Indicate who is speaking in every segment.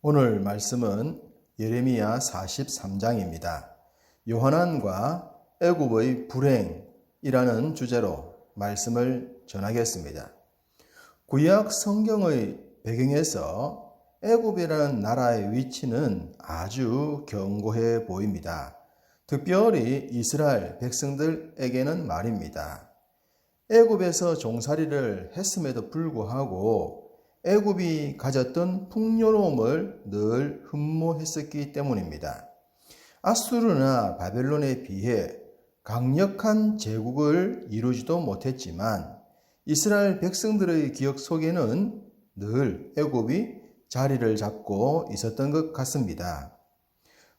Speaker 1: 오늘 말씀은 예레미야 43장입니다. 요한안과 애굽의 불행이라는 주제로 말씀을 전하겠습니다. 구약 성경의 배경에서 애굽이라는 나라의 위치는 아주 견고해 보입니다. 특별히 이스라엘 백성들에게는 말입니다. 애굽에서 종살이를 했음에도 불구하고 애굽이 가졌던 풍요로움을 늘 흠모했었기 때문입니다. 아수르나 바벨론에 비해 강력한 제국을 이루지도 못했지만 이스라엘 백성들의 기억 속에는 늘 애굽이 자리를 잡고 있었던 것 같습니다.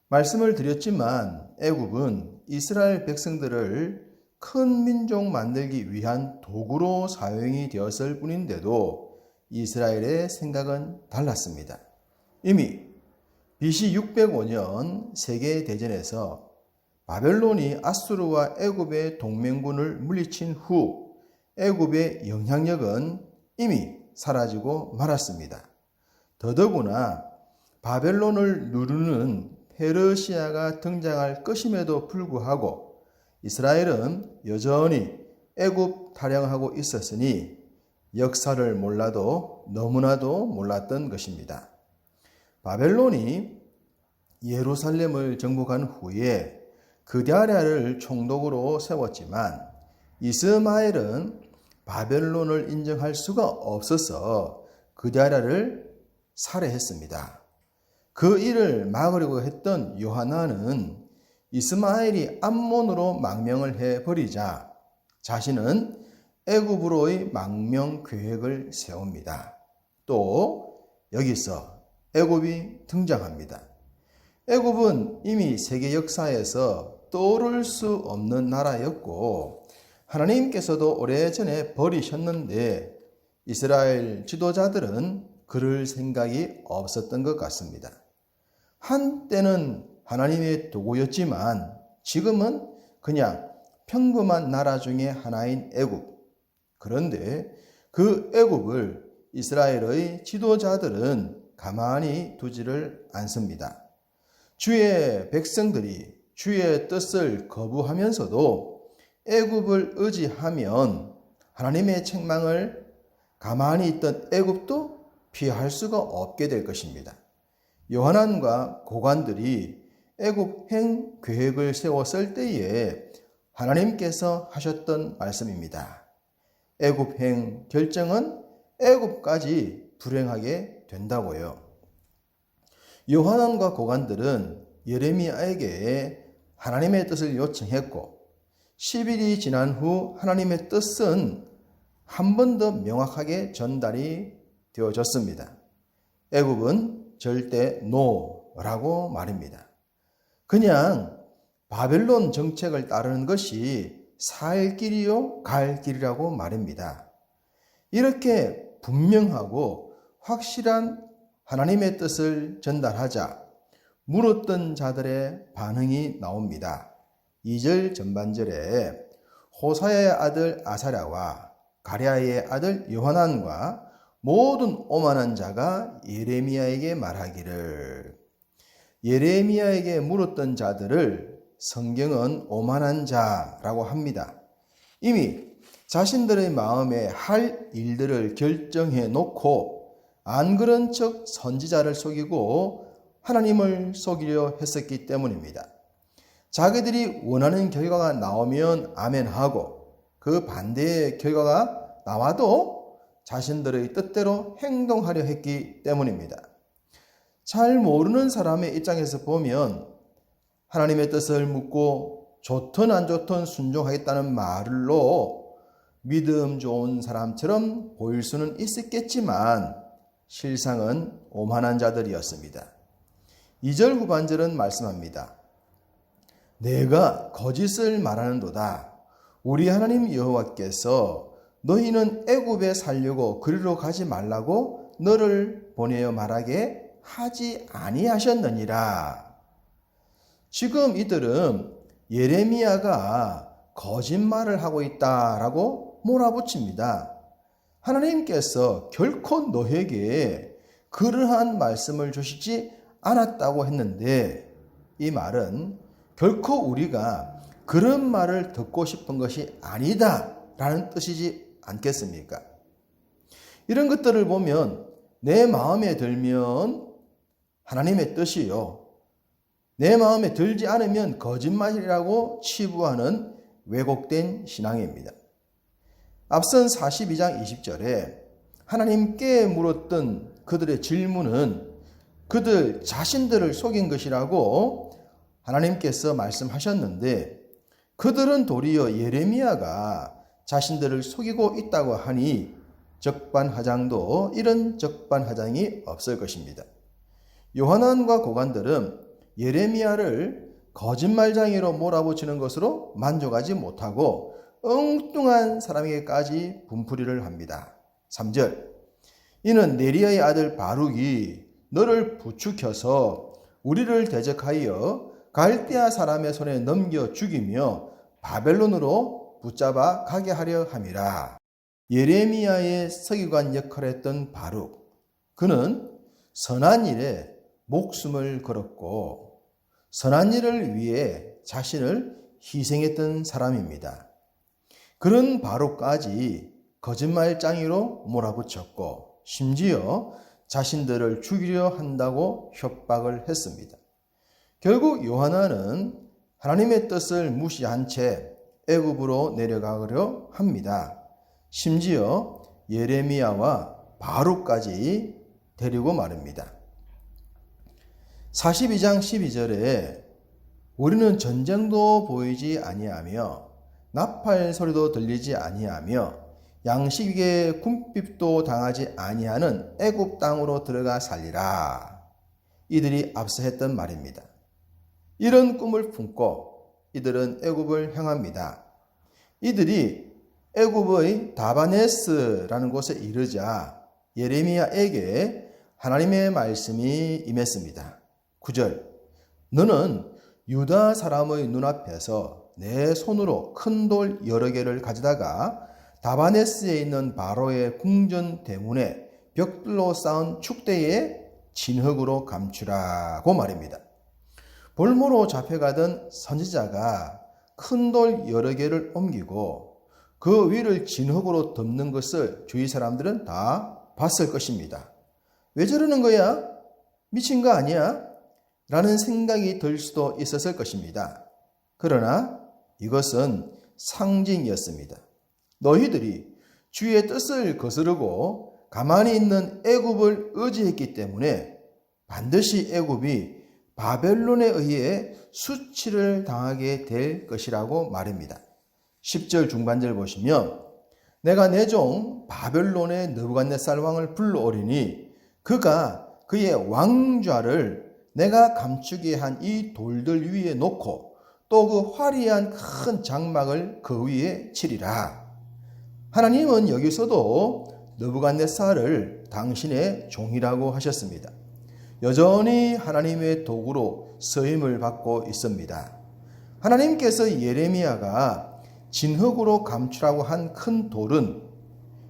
Speaker 1: 말씀을 드렸지만 애굽은 이스라엘 백성들을 큰 민족 만들기 위한 도구로 사용이 되었을 뿐인데도 이스라엘의 생각은 달랐습니다. 이미 BC 605년 세계대전에서 바벨론이 아수르와 애굽의 동맹군을 물리친 후 애굽의 영향력은 이미 사라지고 말았습니다. 더더구나 바벨론을 누르는 페르시아가 등장할 것임에도 불구하고 이스라엘은 여전히 애굽 타령하고 있었으니 역사를 몰라도 너무나도 몰랐던 것입니다. 바벨론이 예루살렘을 정복한 후에 그드랴를 총독으로 세웠지만 이스마엘은 바벨론을 인정할 수가 없어서 그드랴를 살해했습니다. 그 일을 막으려고 했던 요하나는 이스마엘이 암몬으로 망명을 해버리자 자신은 애굽으로의 망명 계획을 세웁니다. 또 여기서 애굽이 등장합니다. 애굽은 이미 세계 역사에서 떠오를 수 없는 나라였고 하나님께서도 오래전에 버리셨는데 이스라엘 지도자들은 그럴 생각이 없었던 것 같습니다. 한때는 하나님의 도구였지만 지금은 그냥 평범한 나라 중에 하나인 애굽. 그런데 그 애굽을 이스라엘의 지도자들은 가만히 두지를 않습니다. 주의 백성들이 주의 뜻을 거부하면서도 애굽을 의지하면 하나님의 책망을 가만히 있던 애굽도 피할 수가 없게 될 것입니다. 요한안과 고관들이 애굽 행 계획을 세웠을 때에 하나님께서 하셨던 말씀입니다. 애굽행 결정은 애굽까지 불행하게 된다고요. 요한안과 고관들은 예레미야에게 하나님의 뜻을 요청했고 10일이 지난 후 하나님의 뜻은 한 번 더 명확하게 전달이 되어졌습니다. 애굽은 절대 노라고 말입니다. 그냥 바벨론 정책을 따르는 것이 살 길이요 갈 길이라고 말입니다. 이렇게 분명하고 확실한 하나님의 뜻을 전달하자 물었던 자들의 반응이 나옵니다. 2절 전반절에 호사야의 아들 아사랴와 가랴의 아들 요하난과 모든 오만한 자가 예레미야에게 말하기를, 예레미야에게 물었던 자들을 성경은 오만한 자라고 합니다. 이미 자신들의 마음에 할 일들을 결정해 놓고 안 그런 척 선지자를 속이고 하나님을 속이려 했었기 때문입니다. 자기들이 원하는 결과가 나오면 아멘하고 그 반대의 결과가 나와도 자신들의 뜻대로 행동하려 했기 때문입니다. 잘 모르는 사람의 입장에서 보면 하나님의 뜻을 묻고 좋든 안 좋든 순종하겠다는 말로 믿음 좋은 사람처럼 보일 수는 있었겠지만 실상은 오만한 자들이었습니다. 2절 후반절은 말씀합니다. 내가 거짓을 말하는도다. 우리 하나님 여호와께서 너희는 애굽에 살려고 그리로 가지 말라고 너를 보내어 말하게 하지 아니하셨느니라. 지금 이들은 예레미야가 거짓말을 하고 있다라고 몰아붙입니다. 하나님께서 결코 너에게 그러한 말씀을 주시지 않았다고 했는데, 이 말은 결코 우리가 그런 말을 듣고 싶은 것이 아니다 라는 뜻이지 않겠습니까? 이런 것들을 보면 내 마음에 들면 하나님의 뜻이요, 내 마음에 들지 않으면 거짓말이라고 치부하는 왜곡된 신앙입니다. 앞선 42장 20절에 하나님께 물었던 그들의 질문은 그들 자신들을 속인 것이라고 하나님께서 말씀하셨는데, 그들은 도리어 예레미야가 자신들을 속이고 있다고 하니 적반하장도 이런 적반하장이 없을 것입니다. 요한안과 고관들은 예레미야를 거짓말장애로 몰아붙이는 것으로 만족하지 못하고 엉뚱한 사람에게까지 분풀이를 합니다. 3절, 이는 네리야의 아들 바룩이 너를 부추겨서 우리를 대적하여 갈대아 사람의 손에 넘겨 죽이며 바벨론으로 붙잡아 가게 하려 함이라. 예레미야의 서기관 역할을 했던 바룩, 그는 선한 일에 목숨을 걸었고 선한 일을 위해 자신을 희생했던 사람입니다. 그런 바룩까지 거짓말장애로 몰아붙였고 심지어 자신들을 죽이려 한다고 협박을 했습니다. 결국 요한아는 하나님의 뜻을 무시한 채 애굽으로 내려가려 합니다. 심지어 예레미야와 바룩까지 데리고 말입니다. 42장 12절에 우리는 전쟁도 보이지 아니하며 나팔 소리도 들리지 아니하며 양식의 궁핍도 당하지 아니하는 애굽 땅으로 들어가 살리라. 이들이 앞서 했던 말입니다. 이런 꿈을 품고 이들은 애굽을 향합니다. 이들이 애굽의 다바네스라는 곳에 이르자 예레미야에게 하나님의 말씀이 임했습니다. 9절, 너는 유다 사람의 눈앞에서 내 손으로 큰 돌 여러 개를 가져다가 다바네스에 있는 바로의 궁전 대문에 벽돌로 쌓은 축대에 진흙으로 감추라고 말입니다. 볼모로 잡혀가던 선지자가 큰 돌 여러 개를 옮기고 그 위를 진흙으로 덮는 것을 주위 사람들은 다 봤을 것입니다. 왜 저러는 거야? 미친 거 아니야? 라는 생각이 들 수도 있었을 것입니다. 그러나 이것은 상징이었습니다. 너희들이 주의 뜻을 거스르고 가만히 있는 애굽을 의지했기 때문에 반드시 애굽이 바벨론에 의해 수치를 당하게 될 것이라고 말입니다. 10절 중반절 보시면 내가 내 종 바벨론의 느부갓네살 왕을 불러오리니 그가 그의 왕좌를 내가 감추게 한 이 돌들 위에 놓고 또 그 화려한 큰 장막을 그 위에 치리라. 하나님은 여기서도 느부갓네살을 당신의 종이라고 하셨습니다. 여전히 하나님의 도구로 쓰임을 받고 있습니다. 하나님께서 예레미야가 진흙으로 감추라고 한 큰 돌은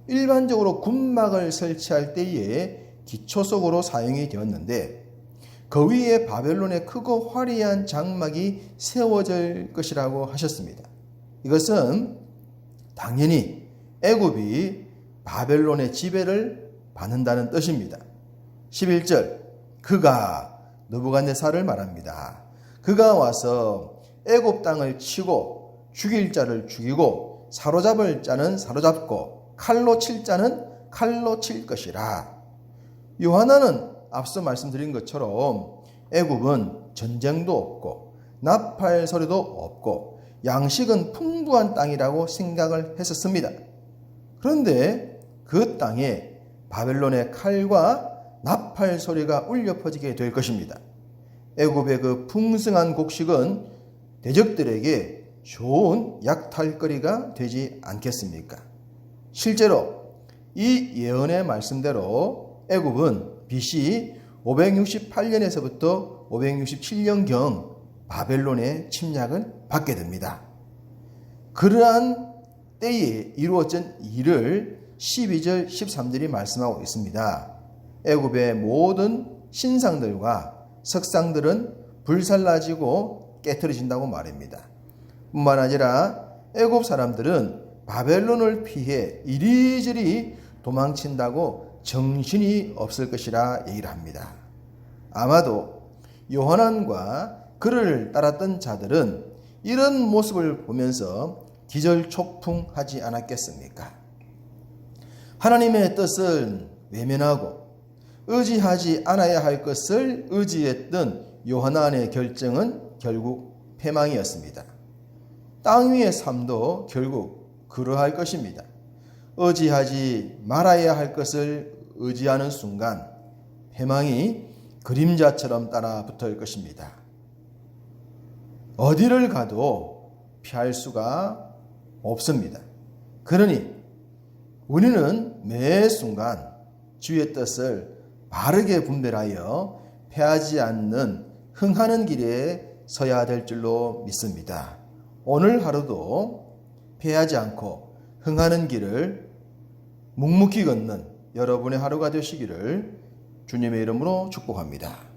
Speaker 1: 일반적으로 군막을 설치할 때에 기초석으로 사용이 되었는데 그 위에 바벨론의 크고 화려한 장막이 세워질 것이라고 하셨습니다. 이것은 당연히 애굽이 바벨론의 지배를 받는다는 뜻입니다. 11절, 그가 느부갓네살을 말합니다. 그가 와서 애굽 땅을 치고 죽일 자를 죽이고 사로잡을 자는 사로잡고 칼로 칠 자는 칼로 칠 것이라. 요한아는 앞서 말씀드린 것처럼 애굽은 전쟁도 없고 나팔 소리도 없고 양식은 풍부한 땅이라고 생각을 했었습니다. 그런데 그 땅에 바벨론의 칼과 나팔 소리가 울려 퍼지게 될 것입니다. 애굽의 그 풍성한 곡식은 대적들에게 좋은 약탈거리가 되지 않겠습니까? 실제로 이 예언의 말씀대로 애굽은 BC 568년에서부터 567년경 바벨론의 침략을 받게 됩니다. 그러한 때에 이루어진 일을 12절 13절이 말씀하고 있습니다. 애굽의 모든 신상들과 석상들은 불살라지고 깨트려진다고 말입니다. 뿐만 아니라 애굽 사람들은 바벨론을 피해 이리저리 도망친다고 정신이 없을 것이라 얘기를 합니다. 아마도 요한안과 그를 따랐던 자들은 이런 모습을 보면서 기절초풍하지 않았겠습니까? 하나님의 뜻을 외면하고 의지하지 않아야 할 것을 의지했던 요한안의 결정은 결국 패망이었습니다. 땅 위의 삶도 결국 그러할 것입니다. 의지하지 말아야 할 것을 의지하는 순간 패망이 그림자처럼 따라 붙을 것입니다. 어디를 가도 피할 수가 없습니다. 그러니 우리는 매 순간 주의 뜻을 바르게 분별하여 패하지 않는 흥하는 길에 서야 될 줄로 믿습니다. 오늘 하루도 패하지 않고 흥하는 길을 묵묵히 걷는 여러분의 하루가 되시기를 주님의 이름으로 축복합니다.